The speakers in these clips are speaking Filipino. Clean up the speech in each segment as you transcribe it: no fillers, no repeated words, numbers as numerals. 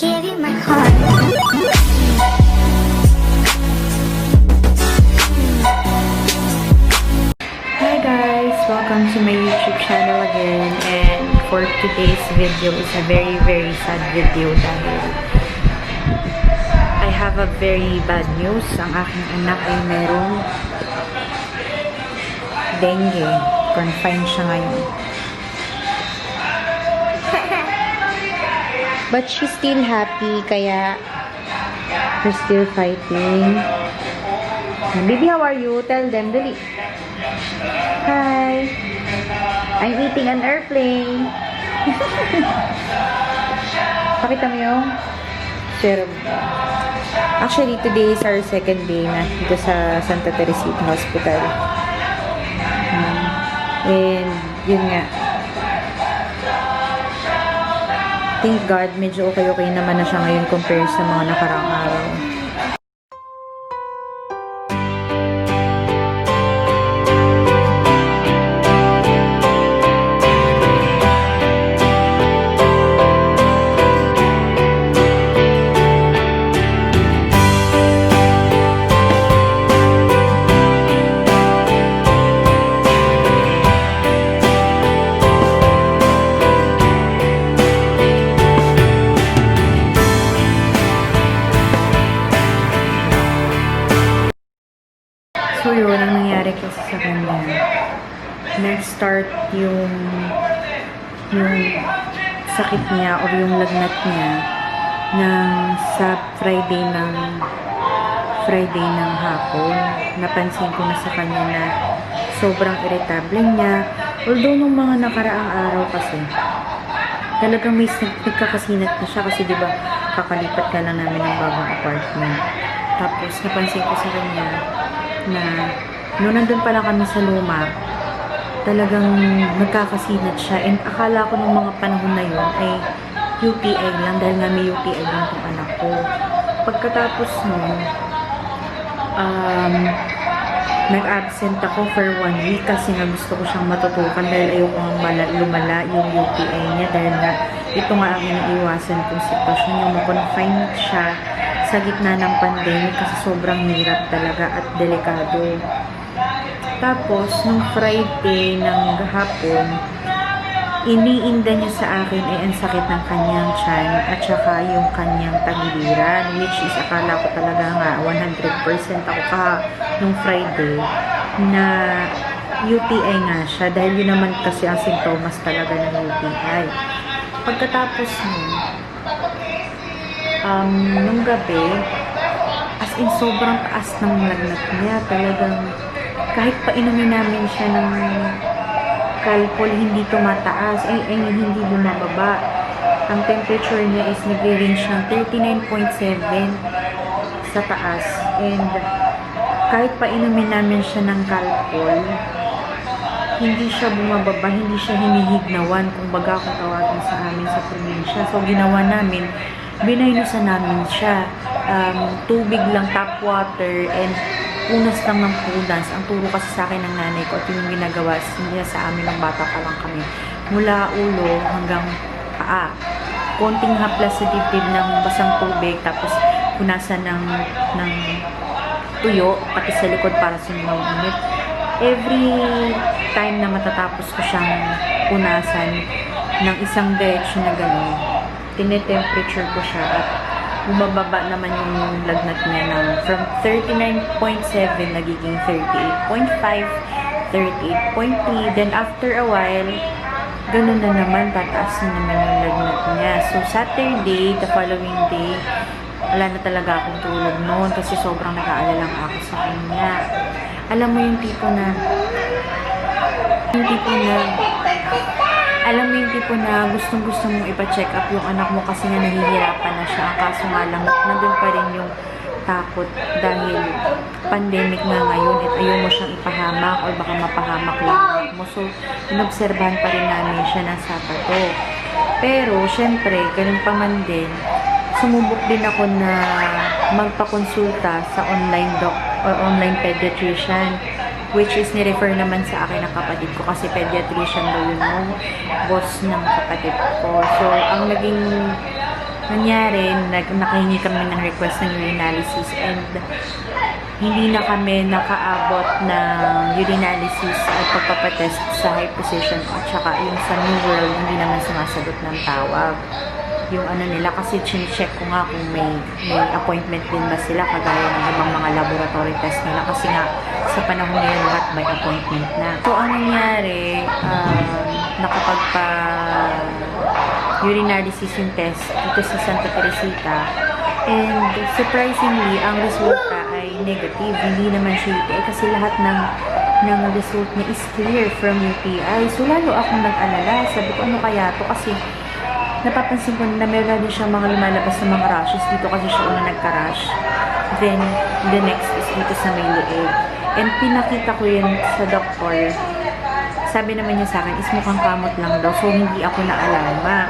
give you my heart. Hi guys! Welcome to my YouTube channel again, and for today's video is a very sad video dahil I have a very bad news. Ang aking anak ay merong dengue. Confined siya ngayon. But she's still happy, kaya we're still fighting. Baby, how are you? Tell them, dali. Hi! I'm eating an airplane. Pakita mo yung serum. Actually, today is our second day na dito sa Santa Teresita Hospital. And, yun nga. Thank God, medyo okay naman na siya ngayon compared sa mga nakaraang araw. So yun, ang nangyari kasi sa kanya, nag-start yung sakit niya o yung lagnat niya sa Friday ng hapon. Napansin ko na sa kanya na sobrang irritable niya. Although nung mga nakaraang araw kasi, talagang may nagkakasinat na siya kasi diba kakalipat ka lang namin ng bagong apartment. Tapos napansin ko sa kanya na noon nandun pala kami sa luma, talagang nagkakasinat siya. And akala ko nung mga panahon na yun ay UTI lang dahil nga may UTI din itong anak ko. Pagkatapos nun, nag-absent ako for 1 week kasi nga gusto ko siyang matutukan dahil ayoko nga lumala yung UTI niya dahil nga ito nga ang iniiwasan kong sitwasyon, yung makonfine siya sa gitna ng pandemic kasi sobrang hirap talaga at delikado. Tapos, nung Friday ng hapon, iniinda niya sa akin ay ang sakit ng kanyang tiyan at saka yung kanyang tagiliran, which is akala ko talaga nga 100% ako nung Friday na UTI nga siya dahil yun naman kasi ang sintomas talaga ng UTI. Pagkatapos nung gabi, as in sobrang taas ng lagnat niya. Talagang kahit painumin namin siya ng Calpol, hindi tumataas, hindi bumababa. Ang temperature niya is nag-range ng 39.7 sa taas. And kahit painumin namin siya ng Calpol, hindi siya bumababa, hindi siya hinihignawan, kung baga kung tawagin sa amin sa probinsya. So, ginawa namin, binaynusan namin siya. Tubig lang, tap water, and punas lang ng punas. Ang turo kasi sa akin ng nanay ko at yung ginagawa niya sa amin ng bata pa lang kami. Mula ulo hanggang paa. Konting haplas sa dibdib ng basang tubig, tapos punasan ng tuyo, pati sa likod para suminaw ang init. Every time na matatapos ko siyang punasan ng isang diretsyo na gano'n, tinetemperature ko siya at bumababa naman yung lagnat niya ng from 39.7 nagiging 38.5, 38.3, then after a while ganun na naman, tataas na naman yung lagnat niya. So Saturday, the following day, wala na talaga akong tulog noon kasi sobrang nag-aalala ako sa kanya. Alam mo yung tipo na gustong-gusto mong ipa-check up yung anak mo kasi nga nahihirapan na siya. Kaso nga lang, nandun pa rin yung takot dahil pandemic na ngayon at ayaw mo siyang ipahamak or baka mapahamak lang mo. So, inobserbahan pa rin namin siya ng Sabado. Pero, syempre, ganun pa man din, sumubok din ako na magpakonsulta sa online pediatrician, which is ni-refer naman sa akin ng kapatid ko kasi pediatrician daw yun yung boss ng kapatid ko. So, ang naging nangyari, nakahingi kami ng request ng urinalysis and hindi na kami nakaabot ng urinalysis at pagpapatest sa high position at saka yung sa New World hindi naman sumasagot ng tawag. Yung ano nila, kasi chinecheck ko nga kung may appointment din ba sila kagaya ng ibang mga laboratory test nila kasi nga sa panahon ngayon lahat may appointment na. So, ang nangyari, nakapagpa urinalysis yung test dito sa Santa Teresita and surprisingly, ang resulta ay negative. Hindi naman siya UTI kasi lahat ng result niya is clear from UTI. So, lalo akong nag-alala. Sabi ko, ano kaya to? Kasi napapansin ko na meron din siya mga lumalabas na mga rashes dito kasi siya una nagka-rash. Then, the next is dito sa may leeg. And pinakita ko yun sa doktor. Sabi naman niya sa akin, is mukhang kamot lang daw. So, hindi ako na-alarma.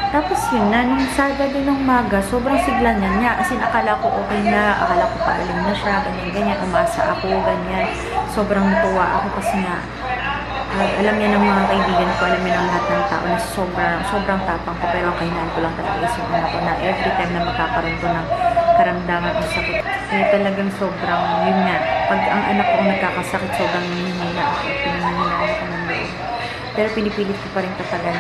Tapos yun na, nung Sabado ng maga, sobrang sigla niya. As in, akala ko okay na, akala ko paalim na siya, ganyan-ganyan. Umasa ako, ganyan. Sobrang natuwa ako kasi nga, alam niya ng mga kaibigan ko, alam niya ng lahat ng tao na sobrang tapang ko, pero ang kahinaan ko lang talaga is yung anak ko na every time na magkakaroon ko ng karamdaman o sakit, eh talagang sobrang, yun nga, pag ang anak ko nagkakasakit, sobrang hinihina ako, pinangihinaan ako ng loob. Pero pinipilit ko pa rin tatagan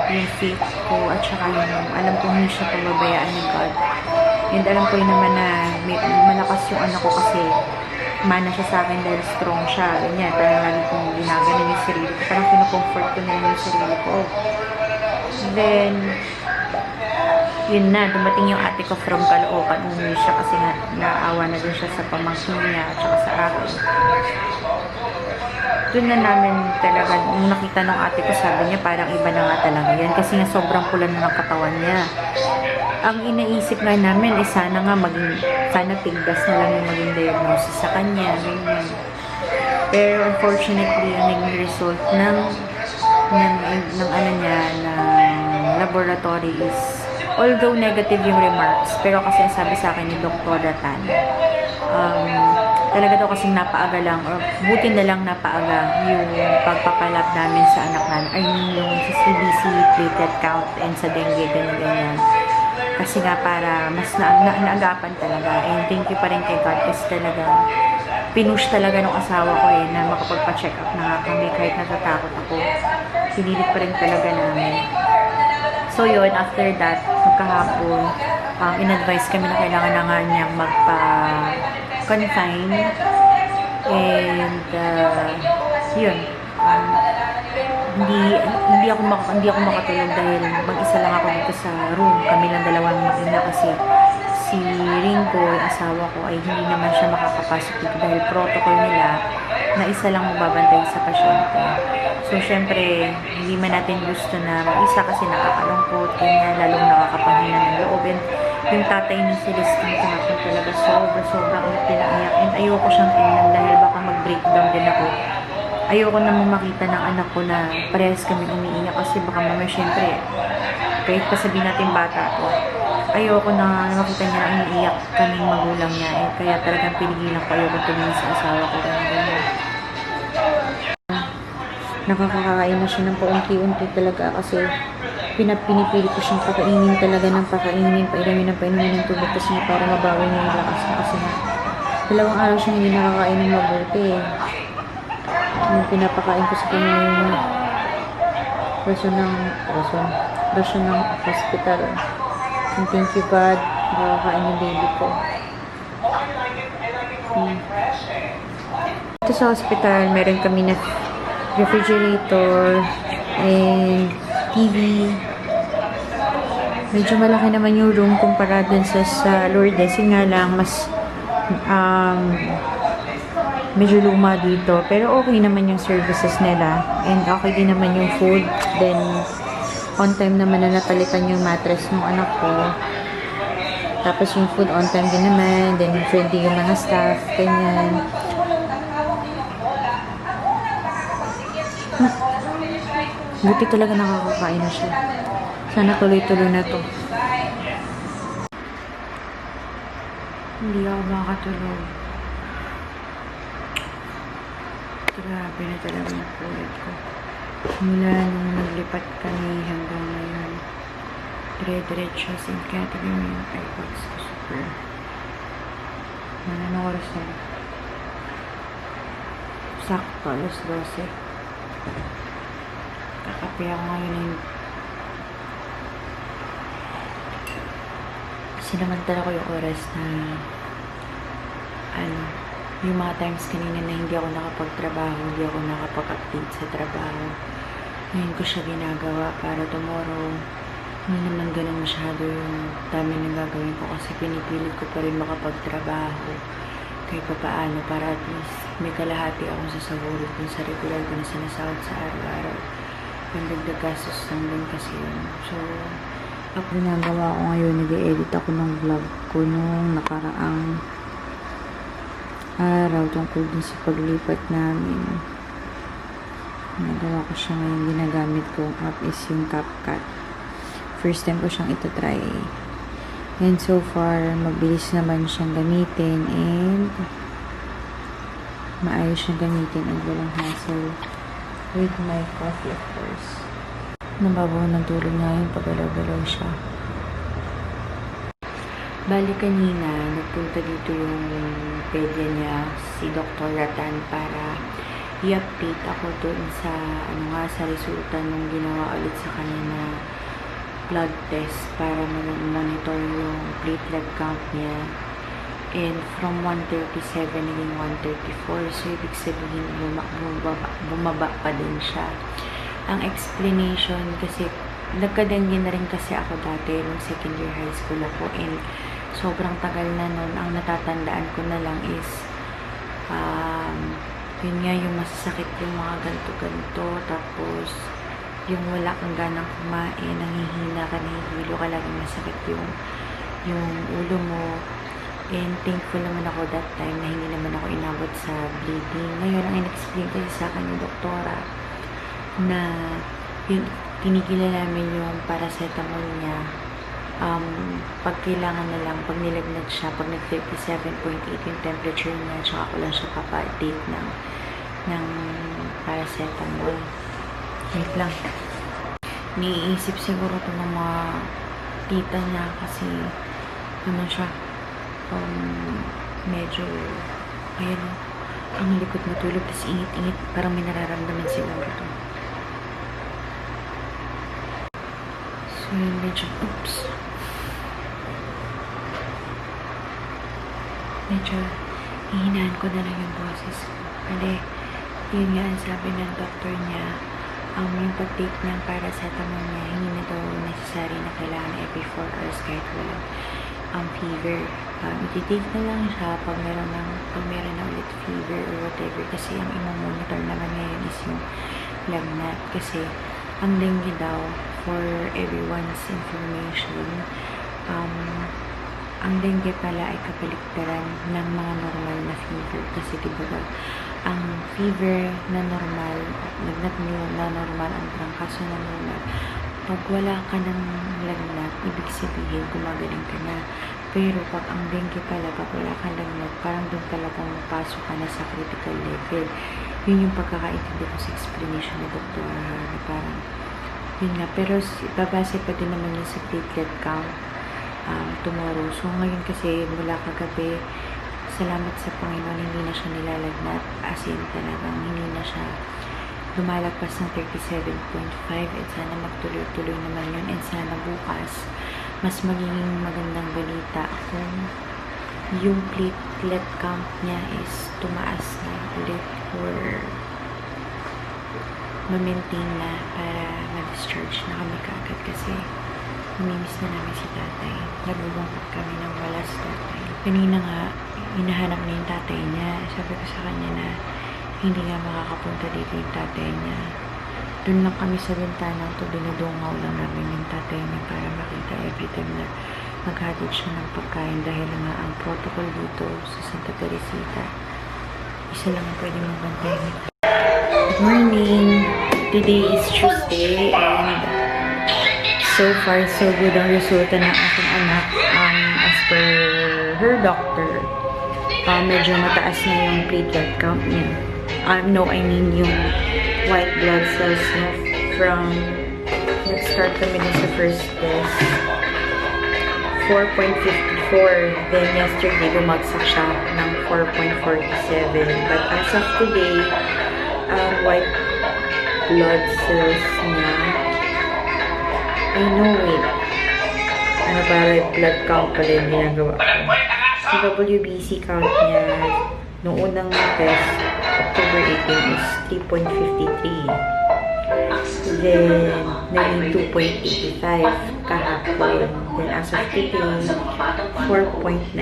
yung faith ko at saka yung alam ko hindi siya pababayaan ni God. And alam ko yun naman na malakas yung anak ko kasi mana siya sa akin dahil strong siya. Ganyan, parang lagi kong ginaganon yung sarili ko. Parang kinocomfort ko na yung sarili ko. Then, yun na, dumating yung ate ko from Caloocan. Umuwi siya kasi nga naawa na din siya sa pamangkin niya at saka sa akin. Doon na namin talaga, nung nakita ng ate ko, sabi niya parang iba na nga talaga yan kasi nga sobrang pula na ng katawan niya. Ang inaisip nga namin ay sana tigdas na lang yung maging diagnosis sa kanya, ganyan. Pero unfortunately, ang naging result ng ano niya, ng laboratory is, although negative yung remarks, pero kasi sabi sa akin ni Dr. Ratan, talaga daw kasing napaaga lang, or buti na lang napaaga yung pagpapalab namin sa anak namin, ay yung sa CBC, platelet count, and sa dengue, ganyan. Kasi nga para mas naagapan talaga. And thank you pa rin kay God kasi talaga pinush talaga ng asawa ko na makapagpa-check up na nga kami kahit natatakot ako. Pinilit pa rin talaga namin. So yun, after that, magkahapon, in-advise kami na kailangan na nga niyang magpa-confine. And yun, hindi ako makatulog dahil mag-isa lang ako dito sa room. Kami lang dalawang mag-ina kasi si Ringo, yung asawa ko, ay hindi naman siya makakapasok dito dahil protocol nila na isa lang magbabantay sa pasyente. So, syempre, hindi man natin gusto na mag-isa kasi nakakalungkot, ganyan, lalong nakakapangina ng loob. And yung tatay ni Celestine kahapon talaga sobrang pinaiyak. And ayoko siyang tingnan dahil baka mag-breakdown din ako. Ayoko naman makita ng anak ko na parehas kami umiiyak kasi baka mamaya syempre kahit pa sabihin natin bata ko, ayoko na makita niya na umiiyak kaming magulang niya. Kaya talagang pinigilan ko, ayoko tumingin sa asawa ko ganyan. Nakakakain na siya ng paunti-unti talaga kasi pinipilit ko siyang pakainin talaga ng pakainin, painumin ng tubig kasi nga para mabawi niya yung lakas na kasi nga 2 araw siyang hindi nakakain ng mabuti yung pinapakain ko sa kanya yung rasyon ng hospital. And thank you God, nakakain yung baby ko. Ito sa hospital, meron kami na refrigerator and TV. Medyo malaki naman yung room kumpara dun sa Lourdes. Yun nga lang, mas medyo luma dito. Pero okay naman yung services nila. And okay din naman yung food. Then, on time naman na napalitan yung mattress ng anak ko. Tapos yung food on time din naman. Then, friendly yung mga staff. Ganyan. Buti talaga nakakakain na siya. Sana tuloy-tuloy na to. Hindi ako makatulog. Grabe na talaga yung pulot ko. Mula nung naglipat kami hanggang ngayon. dire-diretso sin kaya tignan mo yung iPods ko super. Anong oras na? Sakto, alas 12. Kakape ako ngayon ng sinamantala ko yung oras na yung mga times kanina na hindi ako nakapagtrabaho, hindi ako nakapag-update sa trabaho. Ngayon ko siya ginagawa para tomorrow hindi naman ganun masyado yung dami na gagawin ko kasi pinipilit ko pa rin makapagtrabaho kahit pa paano para at least may kalahati akong sasahurin dun sa regular ko na sinasahod sa araw-araw. Yung dagdag gastos lang din kasi yun. So, ako ginagawa ko ngayon, nag-edit ako ng vlog ko nung nakaraang araw tungkol din sa paglipat namin. Nagawa ko siya ngayon, ginagamit kong app is yung CapCut. First time ko siyang itatry. And so far, mabilis naman siyang gamitin and maayos siyang gamitin and walang hassle with my coffee of course. Nababaw ng tulog nga yun, pagalaw-galaw siya. Bali kanina, nagpunta dito yung pedya niya, si Dr. Ratan, para i-update ako doon sa, sa resulta nung ginawa ulit sa kanya na blood test para monitor yung platelet count niya. And from 137 naging 134. So, ibig sabihin, bumaba pa din siya. Ang explanation kasi, nagkadengge na rin kasi ako dati nung second year high school ako and sobrang tagal na nun. Ang natatandaan ko na lang is yun nga yung masasakit yung mga ganto-ganto, tapos yung wala kang ganang kumain, nanghihina ka, nahihilo ka, laging masakit yung ulo mo. And thankful naman ako that time na hindi naman ako inabot sa bleeding. Ngayon, ang in-explain kasi sa akin yung doktora na yung tinigila namin yung paracetamol niya. Pag kailangan na lang, pag nilagnat siya, pag nag-37.8 yung temperature niya, tsaka ko lang siya papa-update ng paracetamol. Wait lang. Niisip siguro ito ng mga tita niya kasi siya, medyo, ayan o, ang likod na tulog, tapos ingit-ingit, parang may nararamdaman siguro ito. So, yun, medyo, medyo, hihinaan ko na lang yung boses ko. Kasi, yun nga, ang sabi ng doktor niya, yung pag-take ng paracetamol niya, hindi na daw necessary na kailangan every 4 hours kahit walang fever. I-take na lang siya pag meron na ulit fever or whatever, kasi ang imamonitor naman ngayon is yung lagnat. Kasi ang dengue daw, for everyone's information, ang dengue pala ay kapaligtaran ng mga normal na fever. Kasi diba ang fever na normal, lagnat na normal, ang trangkaso na normal, pag wala ka ng lagnat, ibig sabihin gumagaling ka na. Pero pag ang dengue pala, pag wala ka lagnat, parang doon talagang mapasok ka na sa critical level. Yun yung pagkakaintindi ko sa explanation ni Dr. na parang yun nga. Pero babase pa din naman yung sa platelet count tomorrow. So ngayon kasi mula kagabi, salamat sa Panginoon, hindi na siya nilalagnat. As in, talagang hindi na siya lumalagpas ng 37.5. And sana magtuloy-tuloy naman yun. And sana bukas, mas magiging magandang balita kung yung platelet count niya is tumaas na ulit or ma-maintain na para ma-discharge na kami kaagad kasi namimiss na namin si tatay. Nagbubungkot kami ng wala si tatay. Kanina nga, hinahanap na yung tatay niya. Sabi ko sa kanya na hindi nga makakapunta dito yung tatay niya. Doon lang kami sa bintana to, dinudungaw lang namin yung tatay niya para makita every time na maghatid siya ng pagkain dahil nga ang protocol dito sa Santa Teresita, isa lang ang pwede mabantayan. Good morning! Today is Tuesday and so far so good ang resulta ng aking anak. As per her doctor, medyo mataas na yung platelet count niya. No, I mean yung white blood cells niya from nag-start kami din sa first test. 4.54. Then yesterday, bumagsak siya ng 4.47. But as of today, white blood cells niya, I know it. Ano ba, red blood count pala yung ginagawa ko. Yung WBC count niya, noong unang test, October 18 is 3.53. Then, naging 2.85 kahapon. Then, as of today, 4.91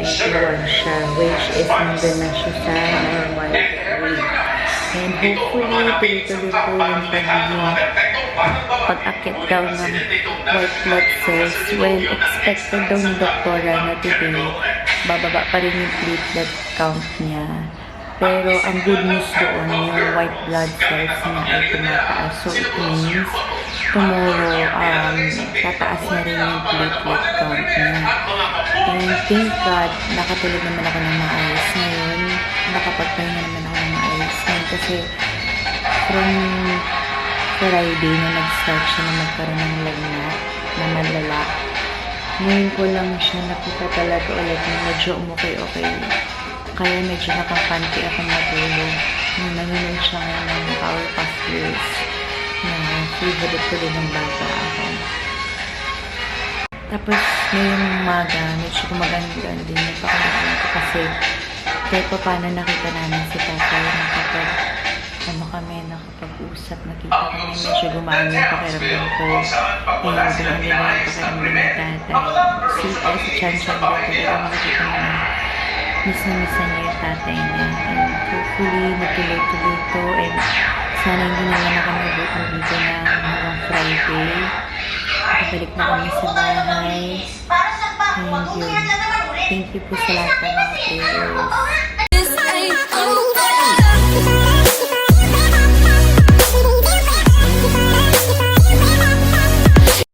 siya, which is nandun na siya sa normal weight. And hopefully, tuloy-tuloy po yung pag-akit daw ng white blood cells. Well, expected daw ni doktora na today, bababa pa rin yung platelet count niya. Pero ang good news doon, yung white blood cells niya ay tumataas. So it means, tomorrow, tataas na rin yung platelet count niya. And thank God, nakatulog naman ako ng maayos ngayon. Nakapagpahinga naman ako ng maayos ngayon. Kasi from Friday na nag-start siya na magkaroon ng lagnat na malala. Ngayon ko lang siya nakita talaga ulit na medyo okay. Kaya medyo nakapanti ako matulog. Nanonood siya ngayon ng Powerpuff Girls na favorite ko din ng bata ako. Tapos ngayong umaga, medyo gumaganda din yung pakiramdam ko kasi kahit pa paano nakita namin si tatay nakapag-usap, nakita kami medyo gumaan yung pakiramdam ko. Ngayon gumaan din yung pakiramdam ni tatay. Si Chan-Chan din talaga makikita naman. Misa-misa niya yung tatay niya. And hopefully, natuloy-tuloy to. And sana hindi naman na kami butang dito na hanggang Friday. Nakabalik na kami sa bahay. And yun. Thank you po sa lahat ng mga prayers.